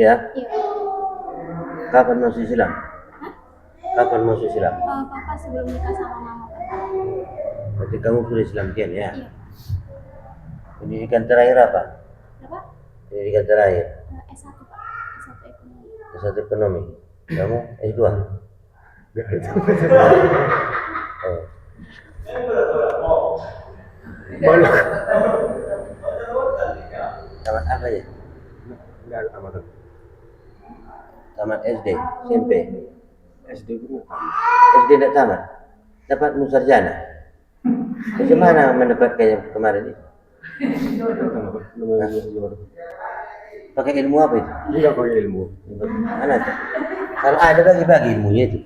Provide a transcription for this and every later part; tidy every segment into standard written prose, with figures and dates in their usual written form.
Ya. Iya. Kapan masuk Islam? Hah? Kapan masuk Islam? Papa sebelum nikah sama mama, Pak. Berarti kamu sudah Islam kian ya? Iya. Pendidikan terakhir apa? Apa? Pendidikan terakhir. S1, Pak. S1 ekonomi. S1 ekonomi. Kamu S2? Gak itu. Oh. Banyak. Tamat apa ya? Gak ada amatan. Tamat SD, SMP. SD dulu. SD tidak tamat. Dapat musarjana. Bagaimana mendapatkannya kemarin ini? Pakai ilmu apa itu? Enggak pakai ilmu. Mana tuh? Kalau ada bagi-bagi ilmunya itu.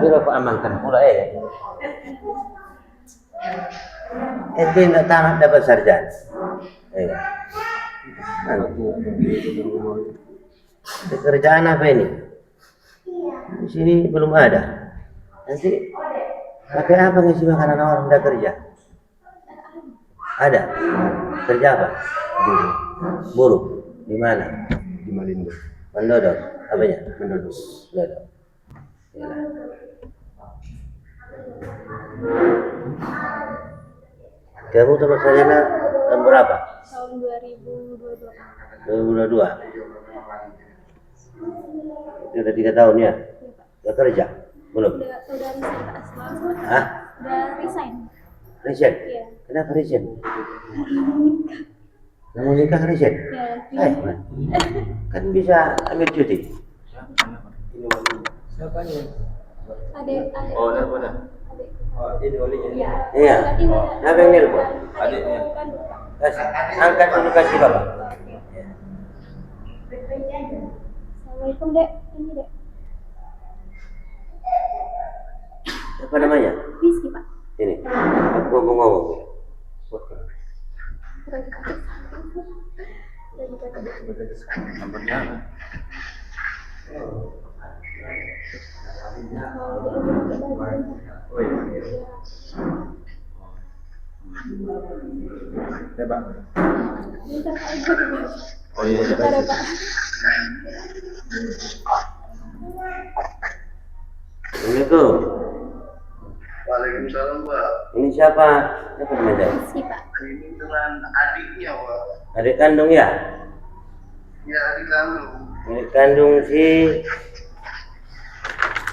Biar aku amalkan pula ya. SD tidak tamat dapat sarjana. Pekerjaan apa ini? Di sini belum ada. Nanti pakai apa ngisi makanan orang tidak kerja? Ada. Kerja apa? Buruh. Di mana? Di Malindo. Mendodor. Apanya? Mendodos. Mendodor. Yalah. Kamu sama sarjana tahun berapa? Tahun 2022. 2022. Itu udah 3 tahun ya? Iya, Pak. Udah kerja? Belum? Udah resign, Pak. Selamat. Hah? Udah resign. Resign? Iya. Kenapa resign? Kamu nikah resign? Iya. Kan bisa ambil cuti. Siapa nih? Adek. Oh, udah. Adek. Oh, ini olinya. Iya. Iya. Berarti udah. Siapa yang nelpon? Adiknya. Kan, Pak. Kasih. Angkat dulu kasih bapak. Assalamualaikum, Dek. Ini, Dek. Apa namanya? Rizky, Pak. Ini. Aku mau ngomong. Nomornya apa? Oh iya. Ya, Pak. Oh iya. Bentar ya, Pak. Assalamualaikum. Waalaikumsalam, Pak. Ini siapa? Siapa namanya? Rizky, Pak. Ini dengan adiknya, Pak. Adik kandung ya? Ya, adik kandung. Adik kandung si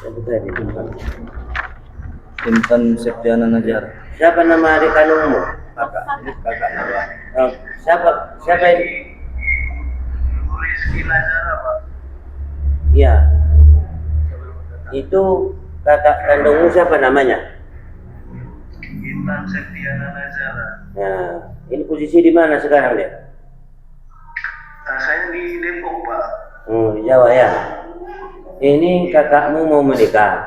siapa tadi? Intan Septiana Najar. Siapa nama adik kandungmu? Kakak. Ini kakak Nawa. Oh, siapa ini? Rizky Nazara, Pak. Iya. Itu kakak kandungmu siapa namanya? Intan Septiana Nazara. Nah, ini posisi di mana sekarang dia? Nah, saya di Depok, Pak. Di Jawa ya. Ini kakakmu mau menikah.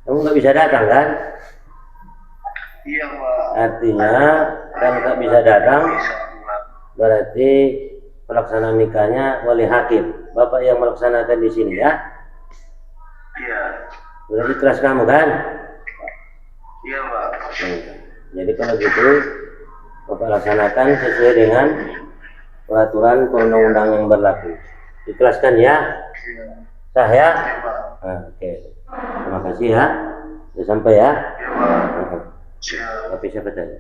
Kamu nggak bisa datang kan? Iya, Pak. Artinya kalau nggak bisa datang, Bisa, Pak. berarti pelaksanaan nikahnya oleh hakim. Bapak yang melaksanakan di sini ya. Iya. Berarti kelas kamu kan? Iya, Pak. Jadi kalau gitu Bapak laksanakan sesuai dengan peraturan perundang-undang yang berlaku. Ikhlaskan ya. Sah ya? Iya, Pak. Nah, oke. Terima kasih ya. Sudah sampai ya. Iya, Pak. Siap. Tapi siapa tadi?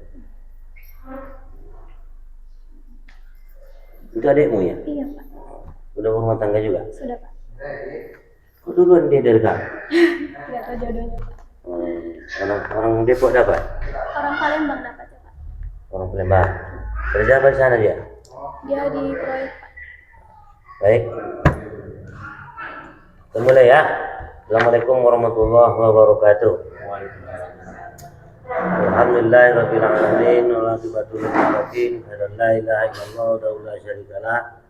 Itu adikmu ya? Iya, Pak. Udah berumah tangga juga? Sudah, Pak. Kok duluan dia dari kamu? Nggak tahu jodohnya, Pak. Orang Depok dapat? Orang Palembang dapat ya, Pak. Orang Palembang. Kerja apa di sana dia? Dia di proyek, Pak. Baik. Kita mulai ya. Assalamualaikum warahmatullahi wabarakatuh. Alhamdulillahirabbil alamin wal aqibatu lil muttaqin. La ilaha illallah wa la syarika lah.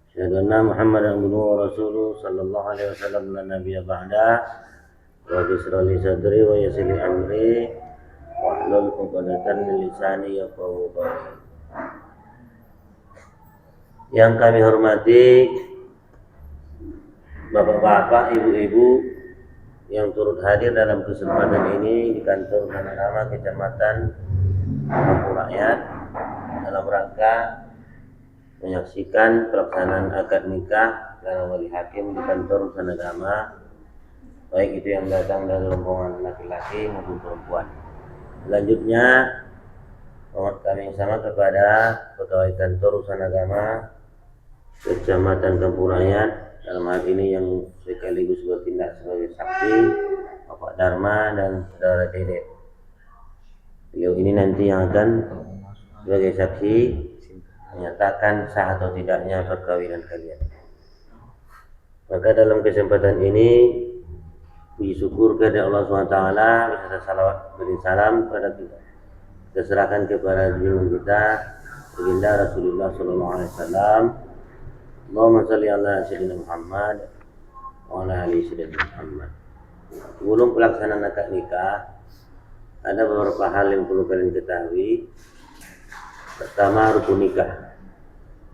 Asyhadu anna Muhammadan abduhu wa rasuluh sallallahu alaihi wasallam la nabiyya ba'da. Wa bisra li sadri wa yassir li amri wa hlul 'uqdatam min lisani yafqahu qawli. Yang kami hormati Bapak-bapak, ibu-ibu yang turut hadir dalam kesempatan ini di kantor Panorama Kecamatan Kampung Rakyat dalam rangka menyaksikan pelaksanaan akad nikah dan wali hakim di kantor urusan agama, baik itu yang datang dari rombongan laki-laki maupun perempuan. Selanjutnya hormat kami sama kepada pegawai kantor urusan agama Kecamatan Kampung Rakyat, dalam hal ini yang sekaligus bertindak sebagai saksi, Bapak Dharma dan Saudara Dede. Beliau ini nanti yang akan sebagai saksi menyatakan sah atau tidaknya perkawinan kalian. Maka dalam kesempatan ini puji syukur kepada Allah SWT beserta salawat beri salam kepada kita. Kita serahkan kepada junjungan kita baginda Rasulullah SAW. Allahumma salli ala sayyidina Muhammad wa ala ali sayyidina Muhammad. Sebelum pelaksanaan akad nikah, ada beberapa hal yang perlu kalian ketahui. Pertama, rukun nikah.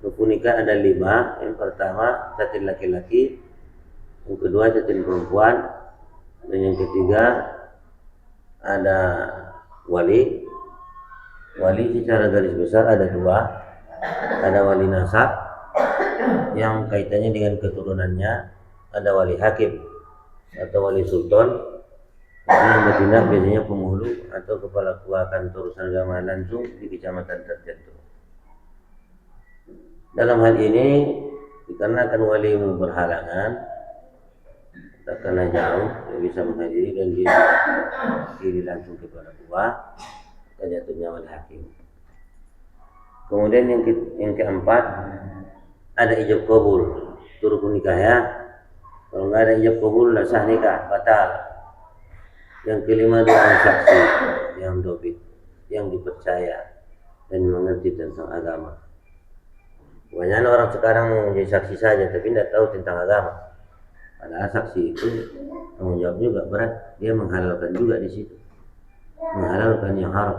Rukun nikah ada 5. Yang pertama, catin laki-laki. Yang kedua, catin perempuan. Dan yang ketiga, ada wali. Wali secara garis besar ada 2. Ada wali nasab yang kaitannya dengan keturunannya, ada wali hakim atau wali sultan yang bertindak biasanya penghulu atau kepala kantor urusan agama langsung di kecamatan tertentu. Dalam hal ini dikarenakan wali berhalangan, karena jauh dia bisa menghadiri dan dia diri langsung kepada tua, maka jatuhnya wali hakim. Kemudian yang keempat, ada ijab kabul, itu rukun nikah ya. Kalau nggak ada ijab kabul, tidak sah nikah, batal. Yang kelima, 2 orang saksi yang dobit, yang dipercaya dan mengerti tentang agama. Banyak orang sekarang mau menjadi saksi saja, tapi tidak tahu tentang agama. Padahal saksi itu tanggung jawab juga berat, dia menghalalkan juga di situ, menghalalkan yang haram.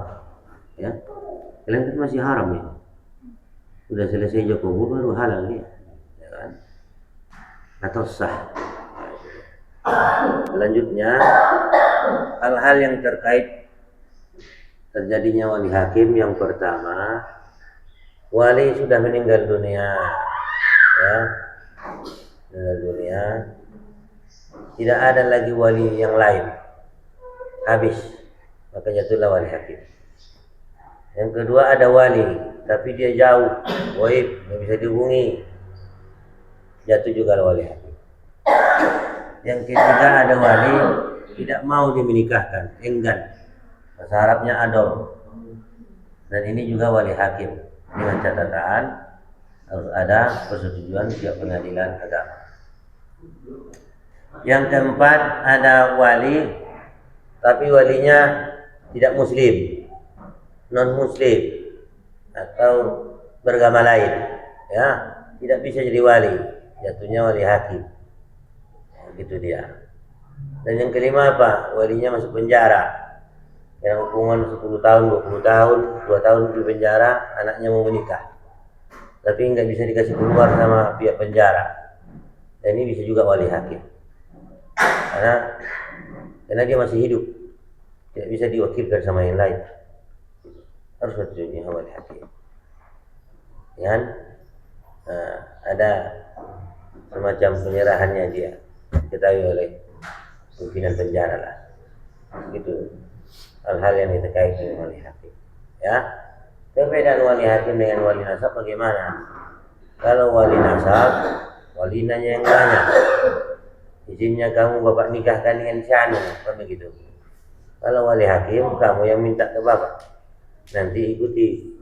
Ya, kalian kan masih haram ini. Sudah selesai ijab kabul baru halal dia, ya kan? Atau sah. Selanjutnya, hal-hal yang terkait terjadinya wali hakim. Yang pertama, wali sudah meninggal dunia, ya, meninggal dunia, tidak ada lagi wali yang lain, habis, maka jatuhlah wali hakim. Yang kedua, ada wali tapi dia jauh, gaib, nggak bisa dihubungi, jatuh juga wali hakim. Yang ketiga, ada wali tidak mau dimenikahkan, enggan, bahasa Arabnya adol, dan ini juga wali hakim, dengan catatan harus ada persetujuan pihak pengadilan agama. Yang keempat, ada wali tapi walinya tidak muslim, non muslim atau beragama lain, ya, tidak bisa jadi wali, jatuhnya wali hakim. Gitu dia. Dan yang kelima apa? Walinya masuk penjara, yang hukuman 10 tahun, 20 tahun, 2 tahun di penjara, anaknya mau menikah, tapi nggak bisa dikasih keluar sama pihak penjara. Dan ini bisa juga wali hakim, karena dia masih hidup, tidak bisa diwakilkan sama yang lain, harus bersetujuan wali hakim. Kan? Nah, ada semacam penyerahannya dia, diketahui oleh pimpinan penjara lah. Gitu. Hal-hal yang terkait dengan wali hakim. Ya. Perbedaan wali hakim dengan wali nasab bagaimana? Kalau wali nasab, wali nanya yang nanya, izinnya kamu bapak nikahkan dengan si anu, kan begitu. Kalau wali hakim, kamu yang minta ke bapak. Nanti ikuti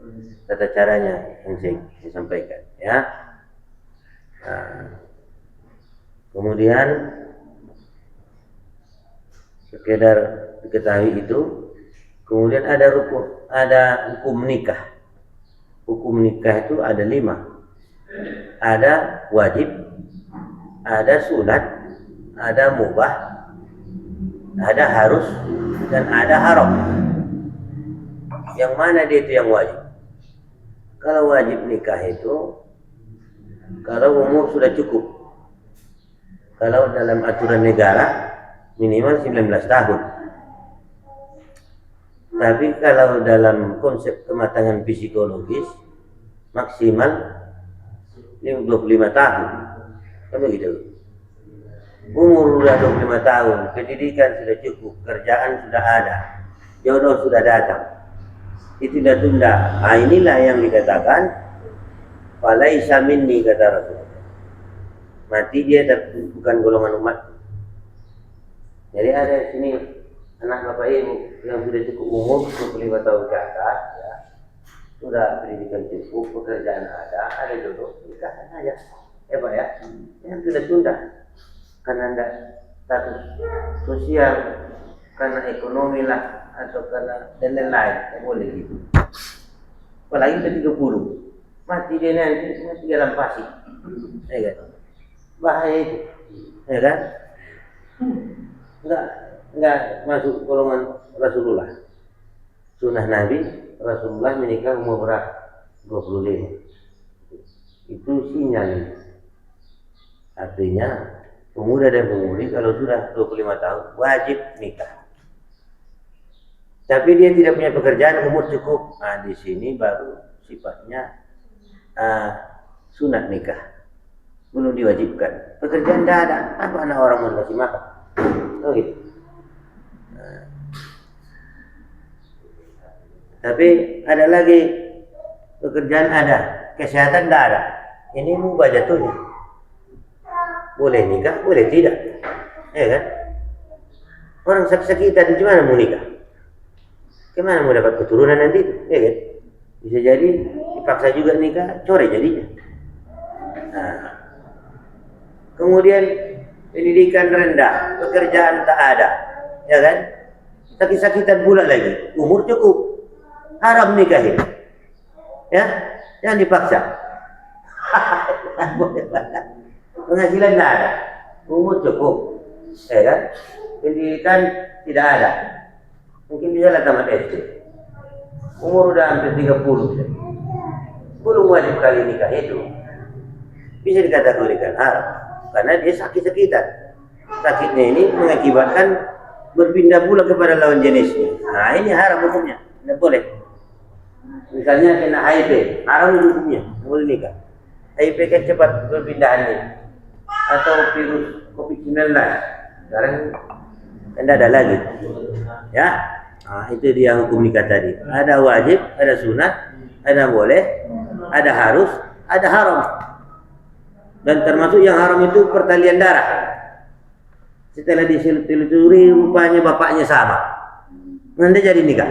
tata caranya yang saya sampaikan, ya. Nah, kemudian sekedar diketahui itu, kemudian ada hukum nikah. Hukum nikah itu ada 5. Ada wajib, ada sunat, ada mubah, ada harus, dan ada haram. Yang mana dia itu yang wajib? Kalau wajib nikah itu, kalau umur sudah cukup, kalau dalam aturan negara minimal 19 tahun. Tapi kalau dalam konsep kematangan psikologis maksimal 25 tahun. Kan begitu. Umur sudah 25 tahun, pendidikan sudah cukup, kerjaan sudah ada, jodoh sudah datang. Itu sudah tunda. Nah, inilah yang dikatakan falaisa minni, kata Rasulullah. Mati dia bukan golongan umat. Jadi ada di sini anak bapak ibu yang sudah cukup umur 25 tahun ke atas, ya, sudah pendidikan cukup, pekerjaan ada jodoh, nikahkan saja. Pak ya, yang sudah tunda karena ada status sosial, karena ekonomi lah, atau karena dan lain-lain, tidak boleh gitu. Apalagi udah 30, mati dia nanti dalam pasir, ya kan? Bahaya itu, ya kan? Enggak masuk golongan Rasulullah. Sunnah Nabi, Rasulullah menikah umur berapa? 25. Itu sinyal. Artinya pemuda dan pemudi kalau sudah 25 tahun wajib nikah. Tapi dia tidak punya pekerjaan, umur cukup. Nah, di sini baru sifatnya sunat nikah. Belum diwajibkan. Pekerjaan tidak ada. Apa anak orang mau kasih makan? Oh gitu. Tapi ada lagi pekerjaan ada, kesehatan tidak ada. Ini mubah jatuhnya. Boleh nikah, boleh tidak, ya kan? Orang sakit-sakitan di mana mau nikah? Kemana mau dapat keturunan nanti itu, ya kan? Bisa jadi dipaksa juga nikah, core jadinya. Nah, kemudian pendidikan rendah, pekerjaan tak ada, ya kan? Sakit-sakitan pula lagi, umur cukup, haram nikahin, ya? Jangan dipaksa. Penghasilan tidak ada, umur cukup, ya kan? Pendidikan tidak ada, mungkin bisa lah tamat SD, umur udah hampir 30, belum wajib kali nikah itu, bisa dikategorikan haram, karena dia sakit-sakitan. Sakitnya ini mengakibatkan berpindah pula kepada lawan jenisnya. Nah, ini haram hukumnya, tidak boleh. Misalnya kena HIV, haram hukumnya, tidak boleh nikah. HIV kan cepat berpindahannya. Atau virus COVID-19, sekarang tidak ada lagi, ya. Nah, itu dia hukum nikah tadi. Ada wajib, ada sunat, ada boleh, ada harus, ada haram. Dan termasuk yang haram itu pertalian darah. Setelah ditelusuri rupanya bapaknya sama, nanti jadi nikah,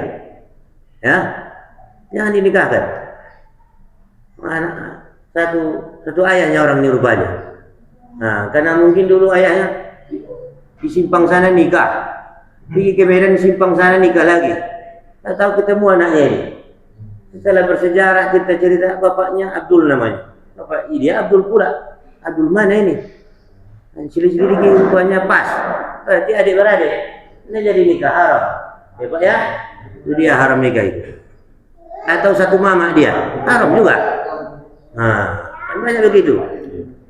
ya. Jangan dinikahkan. Mana satu ayahnya orang ini rupanya. Nah, karena mungkin dulu ayahnya di simpang sana nikah, pergi ke Medan di simpang sana nikah lagi. Tak tahu ketemu anaknya ini. Setelah bersejarah kita cerita bapaknya Abdul namanya. Bapak dia Abdul pula. Abdul mana ini? Dan silih-silih rupanya pas. Berarti adik-beradik. Ini jadi nikah haram. Ya Pak ya? Itu dia haram nikah itu. Atau satu mama dia, haram juga. Nah, kan banyak begitu.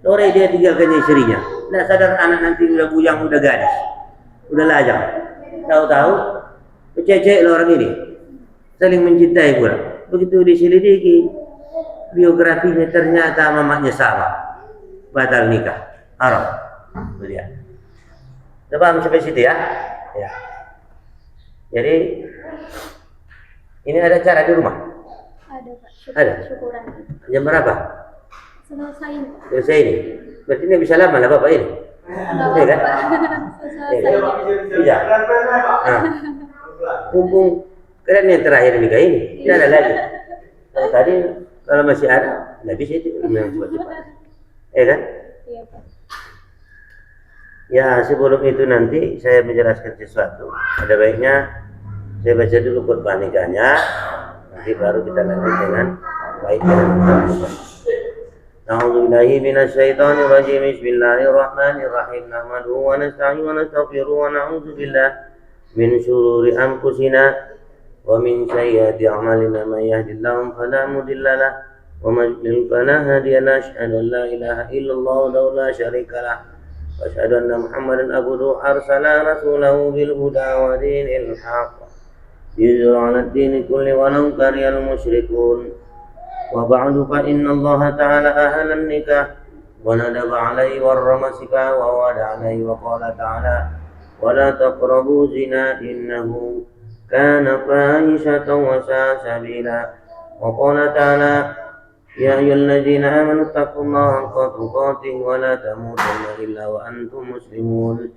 Sore dia tinggalkan istrinya. Tidak sadar anak nanti udah bujang, udah gadis, udah lajang. Tahu-tahu kececek lah orang ini, saling mencintai pula. Begitu diselidiki biografinya ternyata mamanya sama, batal nikah, haram. Itu dia. Coba sampai situ ya. Ya. Jadi ini ada cara di rumah. Ada Pak. Ada. Syukuran. Jam berapa? Selesai. Selesai ini. Berarti ini bisa lama lah Bapak ini. Iya kan? Selesai. Bisa. Nah, mumpung keren yang terakhir nikah ini, tidak ada lagi. Kalau tadi kalau masih ada, nggak bisa itu memang cepat-cepat. Kan? Iya Pak. Ya sebelum itu nanti saya menjelaskan sesuatu. Ada baiknya saya baca dulu khutbah nikahnya, nanti baru kita lanjut dengan baik dan benar. A'udzu billahi minasyaitonir rajim. Bismillahirrahmanirrahim. Nahmaduhu wa nasta'inuhu wa nastaghfiruhu wa na'udzu billahi min shururi anfusina wa min sayyiati a'malina. May yahdihillahu fala mudilla lahu wa may yudlil fala hadiya lahu. Asyhadu an la ilaha illallah wa la syarika lahu wa asyhadu anna Muhammadan abduhu arsala rasulahu bil huda wa dinil haqq liyudhhirahu 'ala ad-dini kulli wa law karihal musyrikun. Wa ba'du fa inna Allah ta'ala ahlan nikah وندب عليه والرمسك ووعد عليه وقال تعالى ولا تقربوا الزنا إنه كان فاحشة وساء سبيلا وقال تعالى يا أيها الذين آمنوا اتقوا الله حق تقاته ولا تموتن إلا وأنتم مسلمون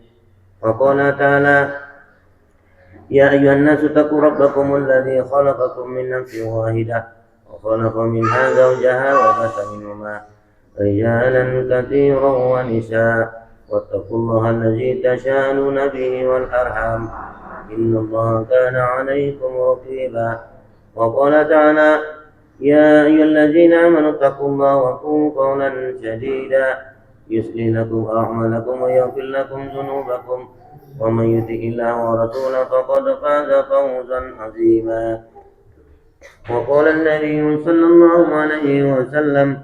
وقال تعالى يا أيها الناس اتقوا ربكم الذي خلقكم من نفس واحدة وخلق منها زوجها وبث منهما رجالا كثيرا ونساء واتقوا الله الذي تساءلون به والأرحام إن الله كان عليكم رقيبا وقال تعالى يا أيها الذين آمنوا اتقوا الله وقولوا قولا سديدا يصلح لكم أعمالكم ويغفر لكم ذنوبكم ومن يطع الله ورسوله فقد فاز فوزا عظيما وقال النبي صلى الله عليه وسلم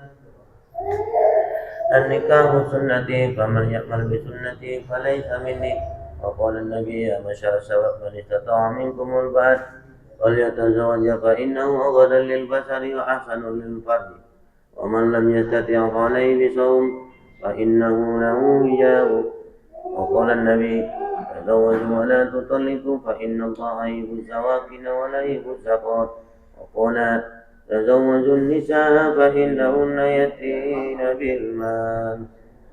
النكاح سنتي فمن يعمل بسنتي فليس مني وقال النبي يا معشر الشباب من استطاع منكم الباءة فليتزوج فإنه أغض للبصر وأحسن للفرج ومن لم يستطع فعليه بصوم فإنه له وجاء وقال النبي تزوجوا ولا تطلقوا فإن الله يحب السواكن ولا يحب السقاط وقال تزوجوا النساء فإنهن يأتين بالمال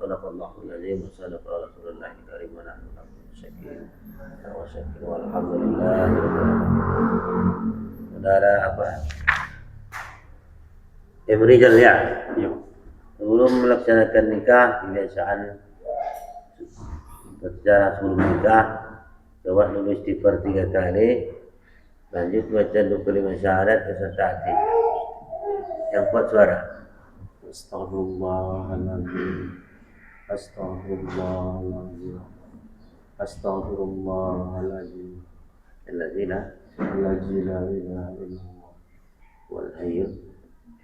صدق الله العظيم وصدق رسول الله الكريم ونحن له شاكرين والحمد لله رب العالمين. Saudara apa? Ibrijal ya. Sebelum melaksanakan nikah kebiasaan secara sebelum nikah coba dulu istighfar 3 kali, lanjut baca 25 syahadat beserta hati. Yang kuat suara. Astaghfirullahaladzim. Astaghfirullahaladzim. Astaghfirullahaladzim. Alladzina Alladzi la ilaha illallah wal hayyul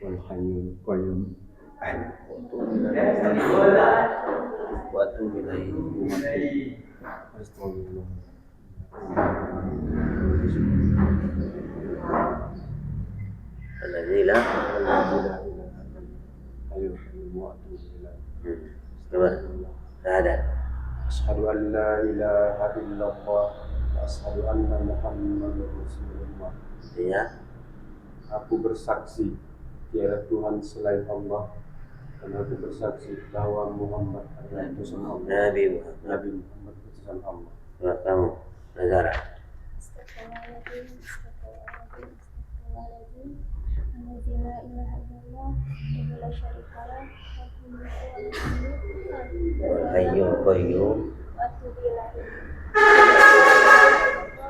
wal hayyul qayyum. wa atubu ilaihi. Astagfirullah. Alladzina Alladzi la ilaha illallah wa atubu ilaihi. coba syahadat. Asyhadu an la ilaha illallah wa asyhadu anna Muhammadar Rasulullah. Artinya Aku bersaksi tiada Tuhan selain Allah dan aku bersaksi bahwa Muhammad adalah utusan Allah. Nabi Muhammad. Nabi Muhammad utusan Allah. Coba kamu Nazara. Astagfirullahaladzim, astagfirullahaladzim, astagfirullahaladzim. Alladzi la ilaha illallah, wahdahu la syarika lah, lahul mulku wa lahul hamdu, Wal hayyul qayyum. wa atubu ilaihi. Wa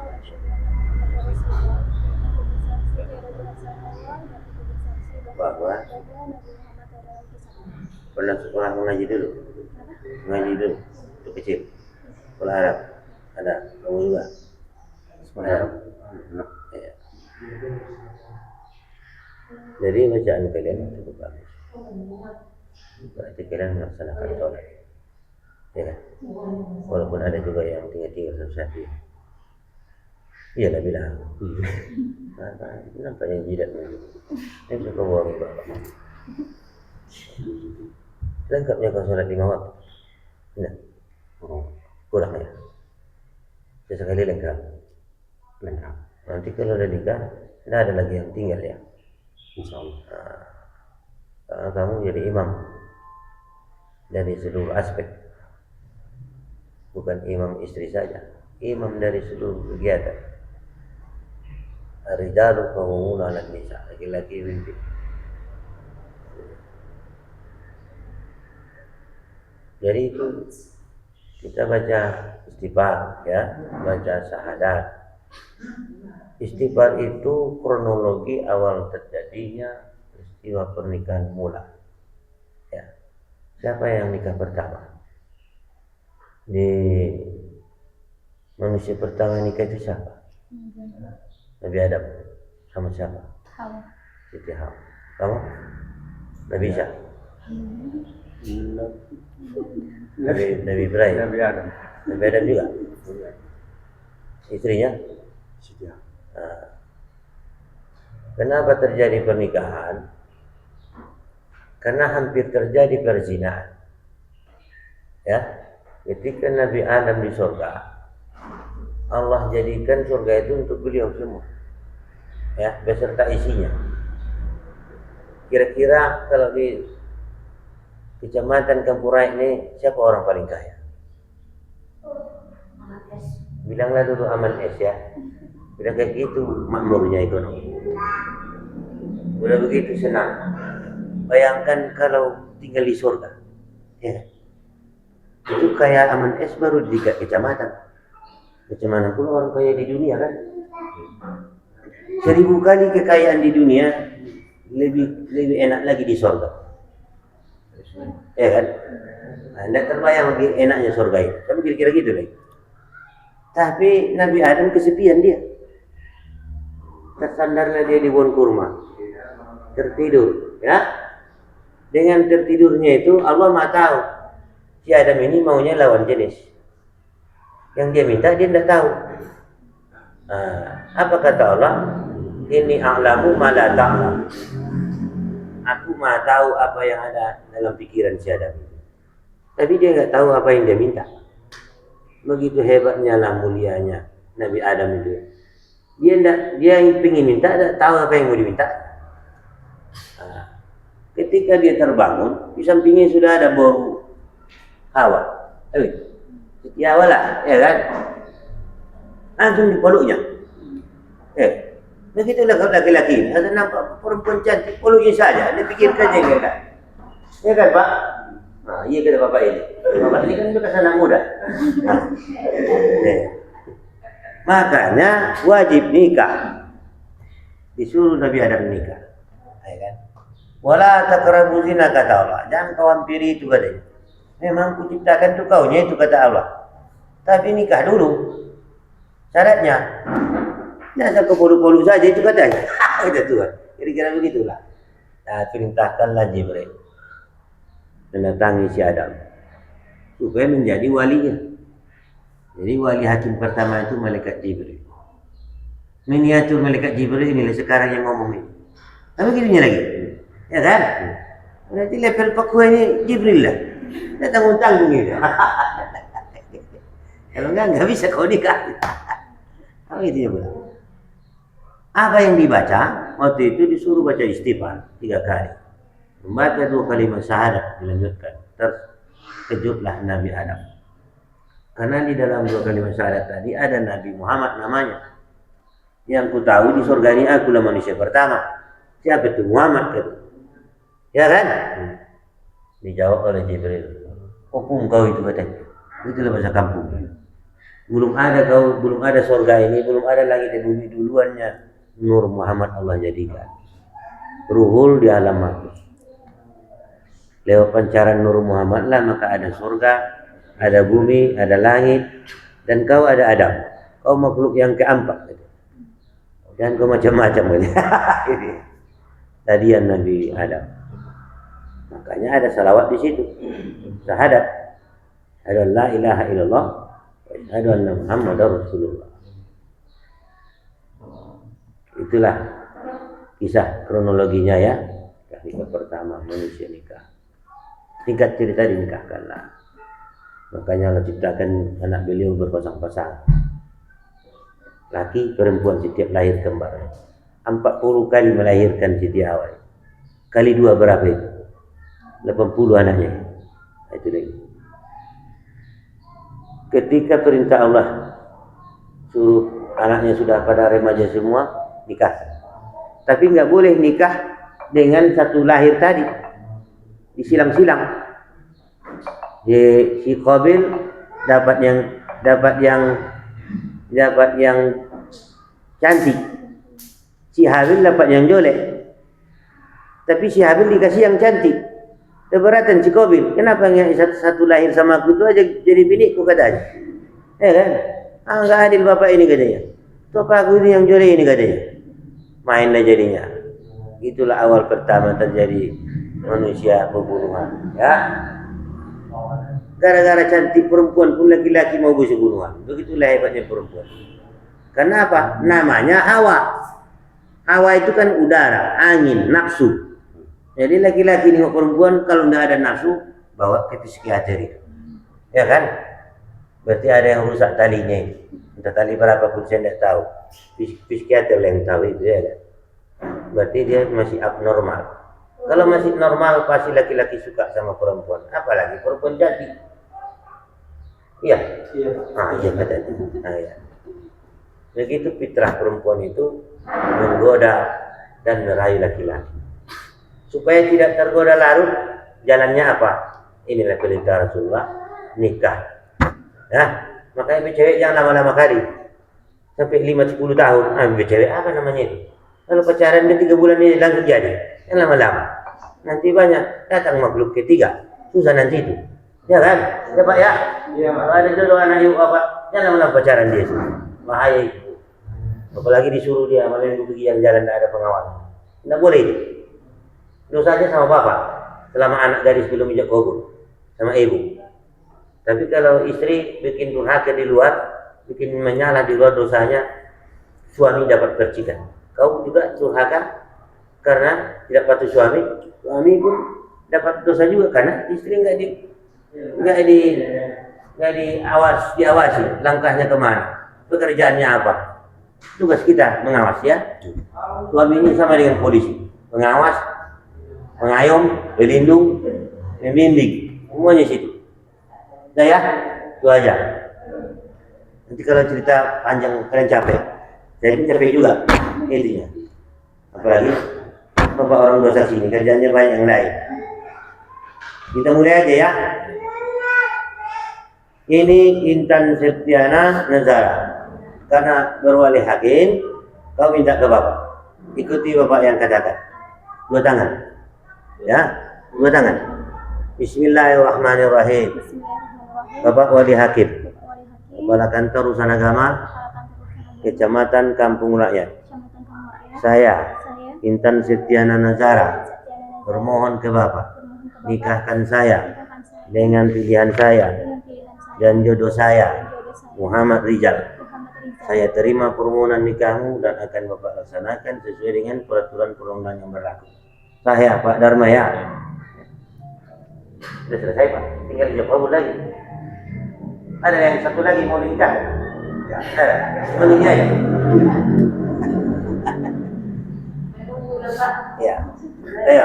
asyhadu anna Muhammadar Rasulullah. Aku bersaksi tiada Tuhan selain Allah dan aku bersaksi bahwa Bahwa Nabi Muhammad adalah utusan Allah. pernah sekolah mengaji dulu. Mengaji dulu waktu kecil. Sekolah Arab. Ada. Kamu juga. Sekolah Arab. Ya. Jadi bacaan kalian cukup bagus. Berarti kalian melaksanakan sholat. Ya kan? Walaupun ada juga yang tinggal-tinggal satu-satu. Iya lah bilang. Kenapa yang jidat begitu? Saya suka bawa bapak. Lengkapnya kau sholat 5 waktu? Tidak. Kurang ya? Sesekali lengkap. Nanti kalau udah nikah, tidak ada lagi yang tinggal ya. Insyaallah. Karena kamu jadi imam dari seluruh aspek, bukan imam istri saja, imam dari seluruh kegiatan. Ar-rijalu qawwamuna 'alan nisa, laki-laki pimpin. Jadi itu kita baca istighfar ya, baca syahadat. Istighfar itu kronologi awal terjadinya peristiwa pernikahan mula. Ya. Siapa yang nikah pertama? Di manusia pertama nikah itu siapa? Nabi Adam. Sama siapa? Hawa. Siti Hawa. Kamu? Nabi Isa. Nabi Ibrahim. Nabi Adam. Nabi Adam juga. Istrinya? Siti. Nah, kenapa terjadi pernikahan? Karena hampir terjadi perzinahan. Ya, ketika Nabi Adam di surga, Allah jadikan surga itu untuk beliau semua, ya, beserta isinya. Kira-kira kalau di kecamatan Kampurai ini siapa orang paling kaya? Bilanglah dulu Aman S ya. Bilang kayak gitu makmurnya ekonomi. Udah begitu senang. Bayangkan kalau tinggal di surga, ya. Itu kayak Aman S baru di kecamatan. Kecamatan pula orang kaya di dunia kan. 1000 kali kekayaan di dunia lebih enak lagi di surga. Ya kan? Anda terbayang lagi enaknya surga itu. Kan kira-kira gitu lagi. Tapi Nabi Adam kesepian dia. Tersandarlah dia di pohon kurma. Tertidur, ya. Dengan tertidurnya itu Allah Maha tahu. Si Adam ini maunya lawan jenis. Yang dia minta dia tidak tahu. Apa kata Allah? Inni a'lamu ma la ta'lam. Aku Maha tahu apa yang ada dalam pikiran si Adam. Tapi dia nggak tahu apa yang dia minta. Begitu hebatnya lah mulianya Nabi Adam itu. Dia ingin minta, tidak tahu apa yang mau diminta. Ketika dia terbangun, di sampingnya sudah ada bau Hawa. Siti Hawa lah, ya kan? Langsung dipeluknya. Begitulah kalau laki-laki ini, ada nampak perempuan cantik, peluknya saja, dia pikirkan aja kan? Ya kan Pak? Nah, iya kata Bapak ini. Bapak ini kan bekas anak muda. Makanya wajib nikah. Disuruh Nabi Adam nikah. Ya kan? Wala taqrabu zina kata Allah. Jangan kau hampiri itu katanya. Memang kuciptakan itu kaunya itu kata Allah. Tapi nikah dulu. Syaratnya. Jangan kau polu-polu saja itu katanya. Kata Tuhan. Kira-kira begitulah. Nah, perintahkanlah Jibril mendatangi si Adam supaya menjadi walinya. Jadi wali hakim pertama itu malaikat Jibril. Miniatur malaikat Jibril ini sekarang yang ngomong ini. Tapi gini lagi. Ya kan? Berarti level pakua ini Jibril lah. Dia tanggung-tanggung ini. Kalau enggak bisa kau nikah. Apa itu ya pula? Apa yang dibaca? Waktu itu disuruh baca istighfar 3 kali. Membaca 2 kalimat syahadat dilanjutkan. Terkejutlah Nabi Adam. Karena di dalam 2 kalimat syahadat tadi ada Nabi Muhammad namanya. Yang ku tahu di surga ini akulah manusia pertama. Siapa itu Muhammad itu? Ya kan? Dijawab oleh Jibril. Hukum kau itu katanya. Itulah bahasa kampung. Belum ada surga ini, belum ada lagi di bumi duluannya. Nur Muhammad Allah jadikan. Ruhul di alam mahfuz. Lewat pancaran Nur Muhammad lah maka ada surga, ada bumi, ada langit, dan kau ada Adam. Kau makhluk yang keempat. Dan kau macam-macam. Tadian Nabi Adam. Makanya ada salawat di situ. Syahadat. Ada la ilaha illallah wa asyhadu anna Muhammadar Rasulullah. Itulah kisah kronologinya ya. Nikah pertama manusia nikah. Singkat cerita dinikahkanlah. Makanya Allah ciptakan anak beliau berpasang-pasang. Laki perempuan setiap lahir kembar. 40 kali melahirkan Siti Hawa. Kali 2 berapa itu? 80 anaknya. Itu lagi. Ketika perintah Allah suruh anaknya sudah pada remaja semua, nikah. Tapi nggak boleh nikah dengan satu lahir tadi. Disilang-silang. Si Qabil dapat yang cantik. Si Habil dapat yang jelek. Tapi si Habil dikasih yang cantik. Keberatan si Qabil. Kenapa satu lahir sama aku itu aja jadi binikku katanya. Ya kan? Nggak adil bapak ini katanya. Itu apa aku ini yang jelek ini katanya. Mainlah jadinya. Itulah awal pertama terjadi manusia pembunuhan. Ya. Gara-gara cantik perempuan pun laki-laki mau bunuh-bunuhan. Begitulah hebatnya perempuan. Karena apa? Namanya Hawa. Hawa itu kan udara, angin, nafsu. Jadi laki-laki nengok perempuan kalau tidak ada nafsu, bawa ke psikiater itu. Ya kan? Berarti ada yang rusak talinya itu. Entah tali berapa pun saya tidak tahu. Psikiater yang tahu itu ya kan? Berarti dia masih abnormal. Kalau masih normal pasti laki-laki suka sama perempuan. Apalagi perempuan jadi. Iya. Iya. Iya katanya. Ya. Begitu fitrah perempuan itu menggoda dan merayu laki-laki. Supaya tidak tergoda larut, jalannya apa? Inilah perintah Rasulullah, nikah. Ya, makanya cewek jangan lama-lama kali. Sampai 5-10 tahun, cewek apa namanya itu? Kalau pacaran dia 3 bulan ini langsung jadi. Yang lama-lama. Nanti banyak datang makhluk ketiga. Susah nanti itu. Ya kan? Ya Pak ya? Iya. Kalau ada jodoh anak ibu apa, jangan lama pacaran dia. Bahaya itu. Apalagi disuruh dia malam minggu pergi jalan tidak ada pengawal. Tidak boleh itu. Dosanya sama bapak. Selama anak gadis belum injak kubur. Sama ibu. Tapi kalau istri bikin durhaka di luar, bikin menyala di luar dosanya, suami dapat percikan. Kau juga durhaka karena tidak patuh suami, suami pun dapat dosa juga karena istri nggak diawasi langkahnya kemana, pekerjaannya apa. Tugas kita mengawas ya. Suami ini sama dengan polisi, pengawas, pengayom, pelindung, membimbing, semuanya situ. Nah ya, itu aja. Nanti kalau cerita panjang kalian capek, saya pun capek juga intinya. Apalagi bapak orang dosa sini kerjanya banyak yang lain. Kita mulai aja ya. Ini Intan Septiana Nazara. Karena berwali hakim, kau minta ke bapak. Ikuti bapak yang katakan. 2 tangan. Ya, 2 tangan. Bismillahirrahmanirrahim. Bapak wali hakim, Kepala Kantor Urusan Agama, Kecamatan Kampung Rakyat. Saya, Intan Septiana Nazara, bermohon ke Bapak, nikahkan saya dengan pilihan saya dan jodoh saya, Muhammad Rizal. Saya terima permohonan nikahmu dan akan Bapak laksanakan sesuai dengan peraturan perundang yang berlaku. Saya Pak Dharma ya. Sudah selesai Pak, tinggal dijawab lagi. Ada yang satu lagi mau nikah? Ya, ada. Sebenarnya ya. Ya. Ayo.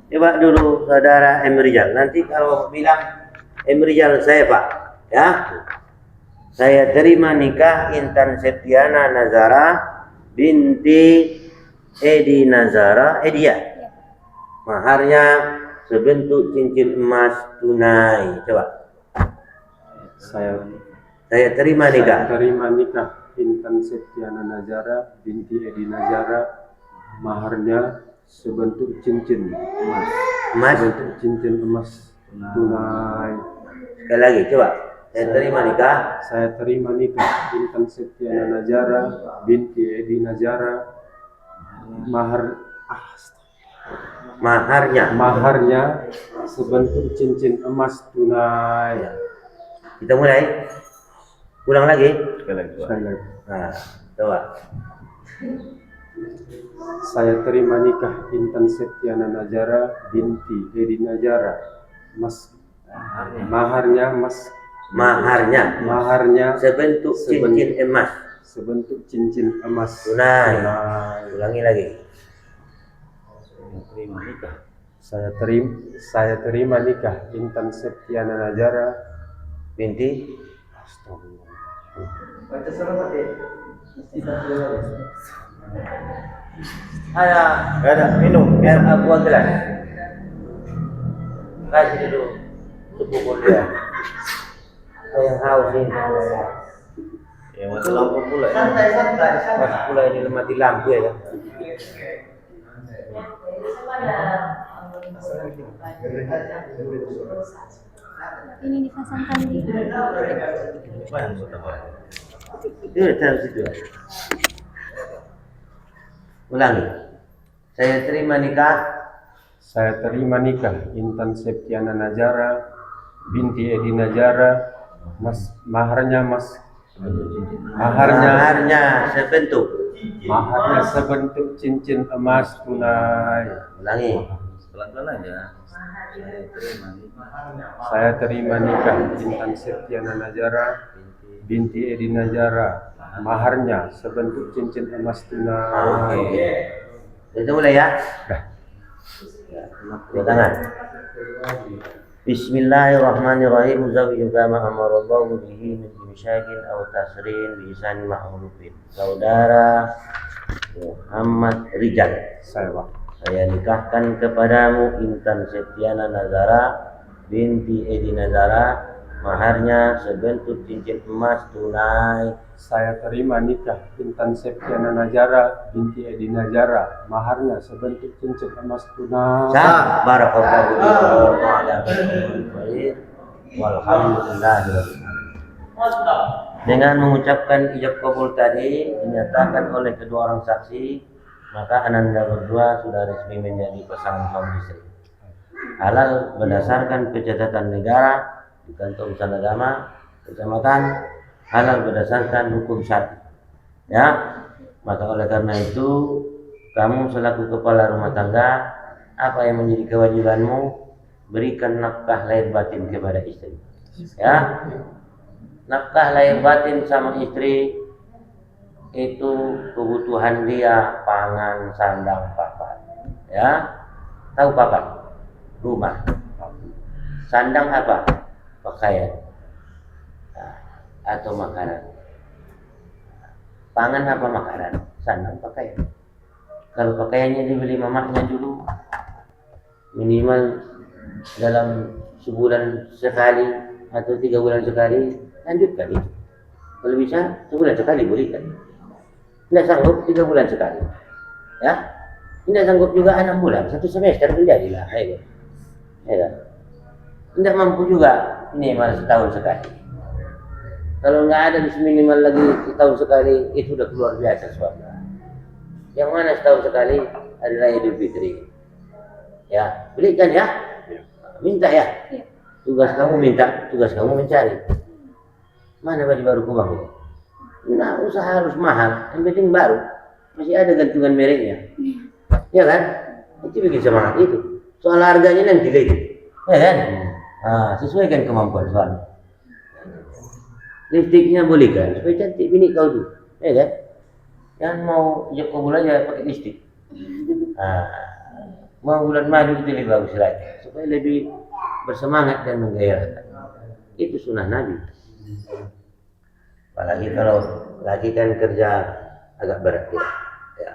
Coba dulu saudara M. Rizal. Nanti kalau bilang M. Rizal saya Pak, ya. Saya terima nikah Intan Septiana Nazara binti Edi Nazara Edia. Maharnya sebentuk cincin emas tunai. Coba. Saya terima nikah. Saya terima nikah Intan Septiana Nazara binti Edi Nazara. Maharnya sebentuk cincin emas. Sebentuk cincin emas tunai. Sekali lagi coba. Saya terima nikah. Saya terima nikah Intan Septiana Nazara binti Edi Nazara. Maharnya sebentuk cincin emas tunai. Kita mulai. Ulang lagi. Sekali lagi. Nah, coba. Saya terima nikah Intan Septiana Nazara binti Edi Nazara. Maharnya Sebentuk cincin emas. Sebentuk cincin emas Tunai. Ulangi lagi. Saya terima nikah Intan Septiana Nazara Binti. Ada minum air aqua gelas. Kasih dulu sepupu dia. Saya haus ini. Ya mati lampu pula. Pas pula ini mati lampu ya kan. Ini dipasangkan di Itu taruh situ. Ulangi. Saya terima nikah Intan Septiana Nazara binti Edi Nazara. Maharnya sebentuk cincin emas tunai. Ulangi. pelan-pelan aja. Saya terima nikah Intan Septiana Najara binti Edi Najara. Maharnya sebentuk cincin emas tunai. Oke. Kita mulai ya. Dua tangan. Bismillahirrahmanirrahim. Zawjuka ma amarallahu bihi min imsyakin aw tasrin bi ihsan ma'rufin. Saudara Muhammad Rijal, saya nikahkan kepadamu Intan Septiana Nazara binti Edi Nazara. Maharnya sebentuk cincin emas tunai. Saya terima nikah Intan Septiana Najara binti Edi Najara. Maharnya sebentuk cincin emas tunai. Sah, barakallahu fiik. Walhamdulillahirabbil alamin. Dengan mengucapkan ijab kabul tadi dinyatakan oleh kedua orang saksi, maka Ananda berdua sudah resmi menjadi pasangan suami istri. Halal berdasarkan pencatatan negara di kantor urusan agama, kecamatan, halal berdasarkan hukum syar'i. Ya, maka oleh karena itu kamu selaku kepala rumah tangga, apa yang menjadi kewajibanmu? Berikan nafkah lahir batin kepada istri. Ya, nafkah lahir batin sama istri itu kebutuhan dia, pangan, sandang, papan. Ya, tahu papan? Rumah. Sandang apa? Pakaian atau makanan. Pangan apa makanan? Sandang, pakaian. Kalau pakaiannya dibeli mamahnya dulu, minimal dalam sebulan sekali atau 3 bulan sekali, lanjutkan itu. Kalau bisa sebulan sekali berikan. Tidak sanggup 3 bulan sekali, ya. Tidak sanggup juga 6 bulan, 1 semester menjadilah, ya. Tidak mampu juga minimal setahun sekali. Kalau nggak ada minimal lagi setahun sekali, itu udah luar biasa suami. Yang mana setahun sekali adalah Idul Fitri. Ya, belikan ya. Minta ya. Tugas kamu minta, tugas kamu mencari. Mana baju baru kubang itu? Nah, usaha harus mahal, yang penting baru. Masih ada gantungan mereknya. Ya kan? Itu bikin semangat itu. Soal harganya nanti lagi. Ya kan? Nah, sesuaikan kemampuan suami. Lipstiknya bolehkan supaya cantik bini kau tuh, ya kan? Jangan mau ijab kabul aja pakai lipstik. Mau bulan madu itu lebih bagus lagi, supaya lebih bersemangat dan menggairahkan. Itu sunnah Nabi. Apalagi kalau lagi kan kerja agak berat ya.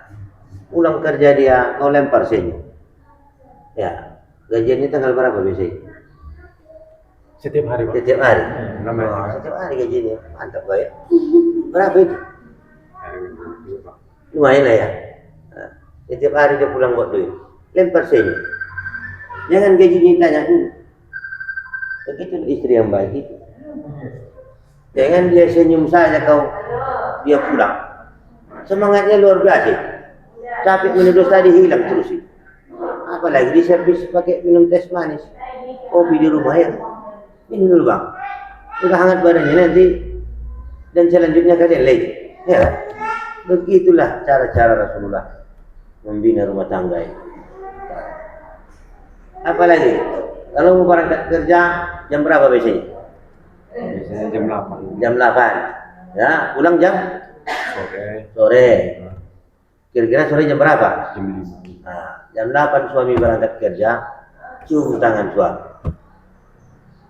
Pulang kerja dia, kau lempar senyum. Ya, gajiannya tanggal berapa biasanya? Setiap hari, Pak. Setiap hari. Setiap hari gajinya. Mantap Pak ya. Berapa itu? Lumayan lah ya. Nah, setiap hari dia pulang buat duit. Lempar senyum. Jangan gajinya tanya dulu. Begitu istri yang baik itu. Jangan dia senyum saja kau dia pulang. Semangatnya luar biasa. Capek menuduh tadi hilang terus itu. Apalagi di servis pakai minum teh manis. Kopi di rumah ya. Ini dulu bang, udah hangat badannya nanti dan selanjutnya kalian lagi. Ya, begitulah cara-cara Rasulullah membina rumah tangga ini. Apalagi kalau mau berangkat kerja jam berapa biasanya? Biasanya jam 8. Jam 8. Ya, pulang jam sore. Kira-kira sore jam berapa? Jam 5. Nah, jam 8 suami berangkat kerja, cium tangan suami.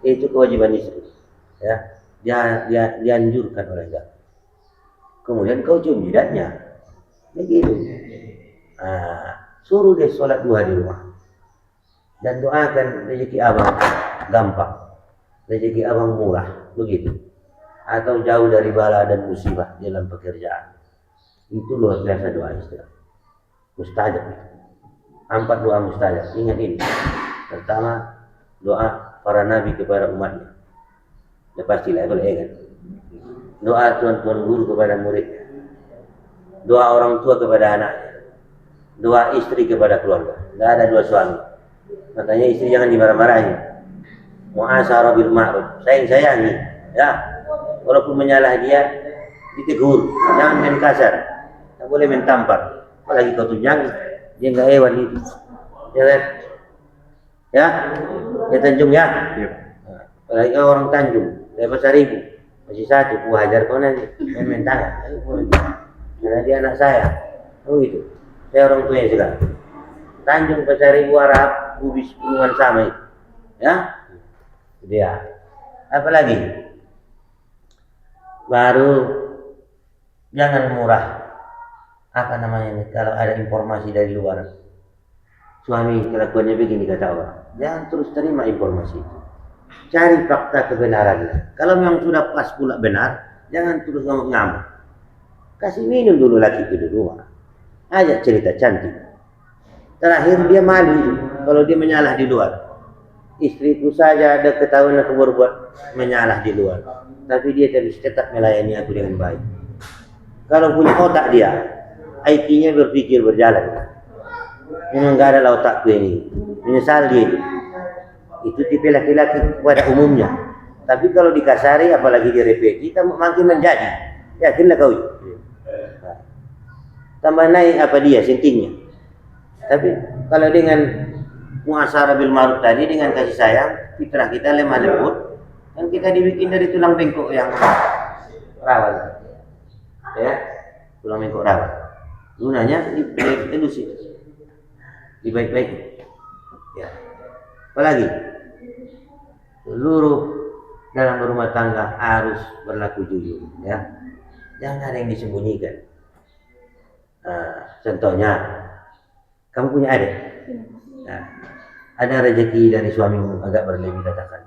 Itu kewajiban istri, ya. Dia dianjurkan oleh Allah. Kemudian kau cium jidatnya, begitu. Suruh dia sholat 2 di rumah dan doakan rezeki abang gampang, rezeki abang murah, begitu. Atau jauh dari bala dan musibah dalam pekerjaan. Itu luar biasa doa istri. Mustajab. 4 doa mustajab. Ingat ini. Pertama, doa para nabi kepada umatnya. Ya pastilah kalau kan. Doa tuan-tuan guru kepada muridnya. Doa orang tua kepada anaknya. Doa istri kepada keluarga. Tidak ada 2 suami. Makanya istri jangan dimarah-marahi. Mu'asyarah bil ma'ruf. Sayangi. Ya. Walaupun menyalah dia, ditegur. Jangan main kasar. Tak boleh main tampar. Apalagi kau tunjang, dia enggak hewan itu. Ya kan? Ya, ya Tanjung ya. Iya. Nah, apalagi orang Tanjung, dari Pasaribu masih satu, ku hajar kau nanti main tangan. Karena dia anak saya. Oh gitu. Saya orang tuanya sekarang. Tanjung Pasaribu Arab, Bugis hubungan sama itu. Ya, dia. Apalagi baru jangan murah. Apa namanya nih? Kalau ada informasi dari luar, suami kelakuannya begini kata orang, jangan terus terima informasi itu. Cari fakta kebenarannya. Kalau memang sudah pas pula benar, jangan terus ngamuk-ngamuk. Kasih minum dulu laki itu di rumah. Ajak cerita cantik. Terakhir dia malu itu kalau dia menyalah di luar. Istriku saja ada ketahuan aku berbuat menyalah di luar, tapi dia tetap melayani aku dengan baik. Kalau punya otak dia, IQ-nya berpikir berjalan. Memang gak ada otakku ini. Menyesal dia itu tipe laki-laki pada umumnya. Tapi kalau dikasari, apalagi direpeti, kita makin menjadi. Yakinlah kau itu. Tambah naik apa dia sentingnya. Tapi kalau dengan muasyarah bil ma'ruf tadi, dengan kasih sayang, fitrah kita lemah lembut, kan kita dibikin dari tulang bengkok yang rawan. Ya, tulang bengkok rawan. Gunanya dielus itu. Dibaik-baik. Ya. Apalagi seluruh dalam berumah tangga harus berlaku jujur, ya. Jangan ada yang disembunyikan. Contohnya, kamu punya adik. Nah, ada rezeki dari suamimu agak berlebih katakan.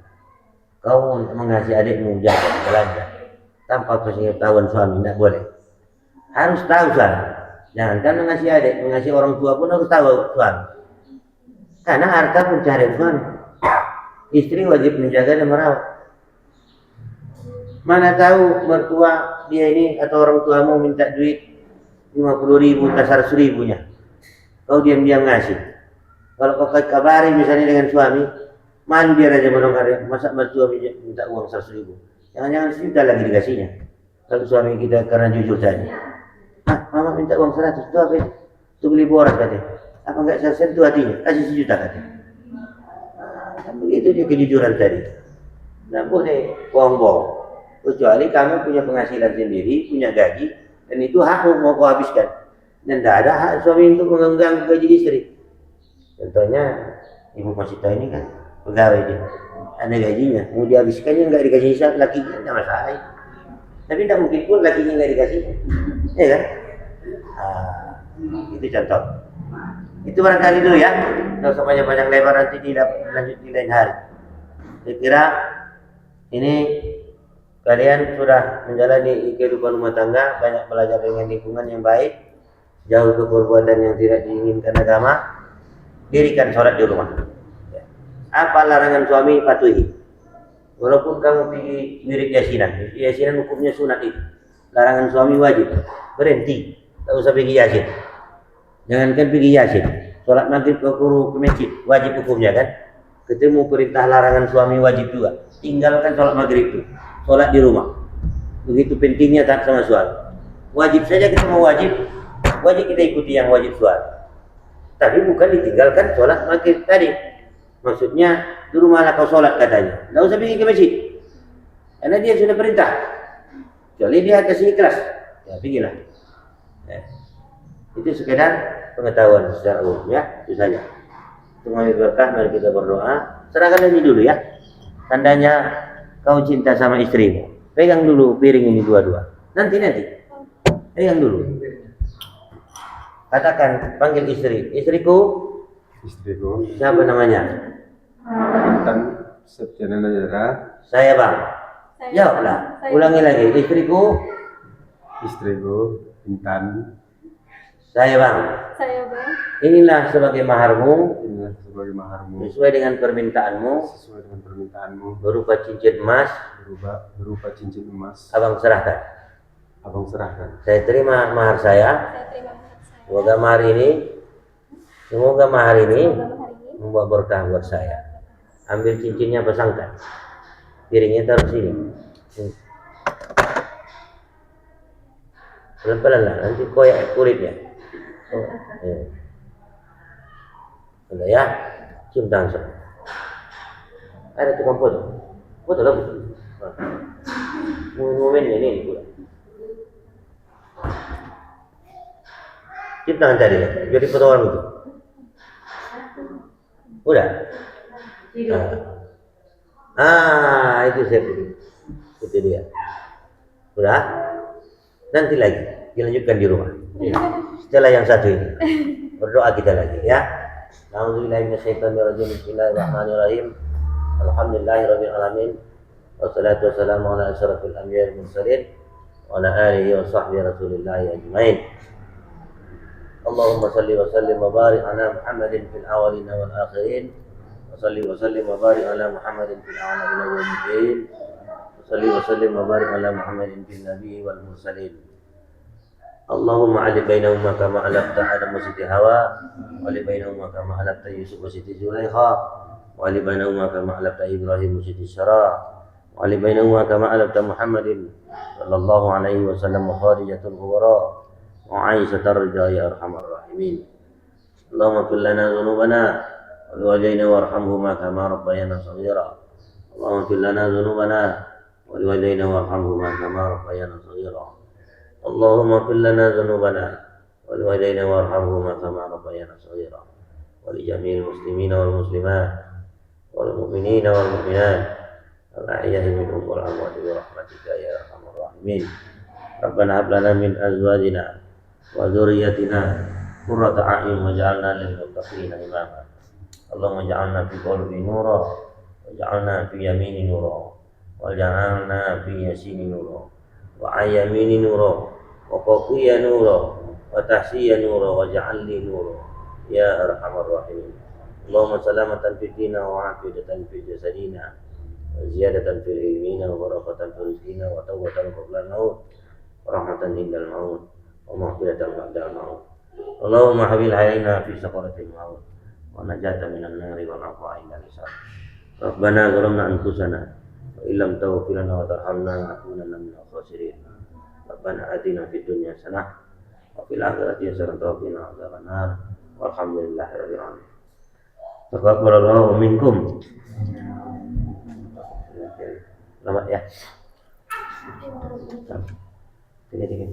Kau mengasih adikmu jajan belanja tanpa pengetahuan suami, tidak boleh. Harus tahu suami. Jangankan mengasih adik, mengasih orang tua pun harus tahu suami. Karena harta pencarian suami. Istri wajib menjaga dan merawat. Mana tahu mertua dia ini atau orang tuamu minta duit 50.000 atau 100.000-nya. Kau diam-diam ngasih. Kalau kau kabari misalnya dengan suami, malu dia raja menongkar, masa mertua minta uang 100.000. Jangan-jangan sejuta lagi dikasihnya. Kalau suami kita karena jujur saja. Mama minta uang 100, itu apa itu? Itu beli borak katanya. Apa enggak saya sentuh hatinya? Kasih 1 juta katanya. Begitu dia kejujuran tadi. Nah boleh bohong-bohong. Kecuali kamu punya penghasilan sendiri, punya gaji, dan itu hakmu mau kau habiskan. Dan tidak ada hak suami untuk mengganggu gaji istri. Contohnya, ibu Masita ini kan pegawai dia, ada gajinya, mau dihabiskannya nggak dikasih hisap lakinya, tidak masalah. Tapi tidak mungkin pun lakinya nggak dikasih, ya kan? Itu contoh. Itu barangkali dulu ya. Tidak usah panjang-panjang lebar, nanti tidak lanjut di lain hari. Saya kira ini kalian sudah menjalani kehidupan rumah tangga, banyak belajar dengan lingkungan yang baik, jauh ke perbuatan yang tidak diinginkan agama. Dirikan sholat di rumah. Apa larangan suami patuhi. Walaupun kamu pergi wirid yasinan, yasinan hukumnya sunat itu. Larangan suami wajib. Berhenti, tak usah pergi yasin. Jangankan pergi yasin, sholat maghrib ke masjid, wajib hukumnya kan. Ketemu perintah larangan suami wajib juga. Tinggalkan sholat maghrib itu, sholat di rumah. Begitu pentingnya tak sama suami. Wajib saja kita mau wajib kita ikuti yang wajib suami. Tapi bukan ditinggalkan sholat maghrib tadi. Maksudnya di rumahlah kau sholat katanya. Tidak usah pergi ke masjid. Karena dia sudah perintah. Kecuali dia kasih ikhlas. Ya pergilah. Ya. Itu sekedar pengetahuan secara umum ya. Itu saja. Untuk mengambil berkah, mari kita berdoa. Serahkan ini dulu ya. Tandanya kau cinta sama istrimu. Pegang dulu piring ini dua-dua. Nanti. Pegang dulu. Katakan, panggil istri. Istriku. Siapa namanya? Intan Septiana Najara. Saya bang. Jawablah. Ulangi lagi. Istriku. Intan. Saya bang. Inilah sebagai maharmu. Sesuai dengan permintaanmu. Berupa cincin emas. Abang serahkan. Saya terima mahar saya. Semoga mahar ini membawa berkah buat saya. Ambil cincinnya, pasangkan. Piringnya taruh sini. Pelan-pelan lah, nanti koyak kulitnya. Sudah ya, cium langsung. Ada tukang foto. Foto lah betul. Momen ini pula. Cium tangan tadi ya. Jadi fotoan itu. Udah. Itu saya pilih. Itu dia. Udah. Nanti lagi dilanjutkan di rumah. Setelah yang satu ini. Berdoa kita lagi ya. Alhamdulillah minasyaitonirrajim. Bismillahirrahmanirrahim. Alhamdulillahirabbil alamin. Wassalatu wassalamu ala asyrafil anbiya'i wal mursalin wa ala alihi wa sahbihi rasulillah ajmain. Allahumma salli wa sallim wa barik ala Muhammadin fil awwalin wal akhirin. Wa salli wa sallim wa barik ala Muhammadin fil a'la wal mujahidin. Wa salli wa sallim wa barik ala Muhammadin fil nabi wal mursalin. Allahumma ali bainahuma kama alafta Adam wa Siti Hawa wa ali bainahuma kama alafta Yusuf wa Siti Zulaikha wa ali bainahuma kama alafta Ibrahim wa Siti Syara wa ali bainahuma kama alafta Muhammadin sallallahu alaihi wasallam wa khadijatul ghubara wa Aisyah tarja ya arhamar rahimin. Allahumma fil lana dhunubana wa liwalidayna warhamhuma kama rabbayana shaghira. Allahumma fil lana dhunubana wa liwalidayna warhamhuma kama rabbayana shaghira. Allahumma fil lana dhunubana wa liwalidayna warhamhuma kama rabbayana shaghira. Wa li jami'il muslimina wal muslimat wal mu'minina wal mu'minat al ahya'i minhum wal amwati bi rahmatika ya arhamar rahimin. Rabbana hab lana min azwajina wa dzurriyyatina qurrata a'yun waj'alna lil muttaqina imama. Allahumma ij'alna fi qalbi nura waj'alna fi yamini nura waj'alna fi yasini nura wa ayyamini nura wa qaqiya nura wa tahsiya nura waj'alni nura ya arhamar rahimin. Allahumma salamatan fid dina wa afiyatan fil jasadina wa ziyadatan fil ilmina wa barakatan fil rizqina wa tawbatan qabla al-maut wa rahmatan indal maut wa maghfiratan ba'da al-maut. Allahumma habil alaina fi sakaratil maut wa najatan minan nari wa naf'a indal hisab. Rabbana zalamna anfusana wa illam taghfir lana wa tarhamna lanakunanna minal khasirin. Rabbana atina fid dunya hasanah wa fil akhirati hasanah wa qina adzabannar. Walhamdulillahirabbil alamin. Taqabbalallahu minkum. Selamat ya. Sini.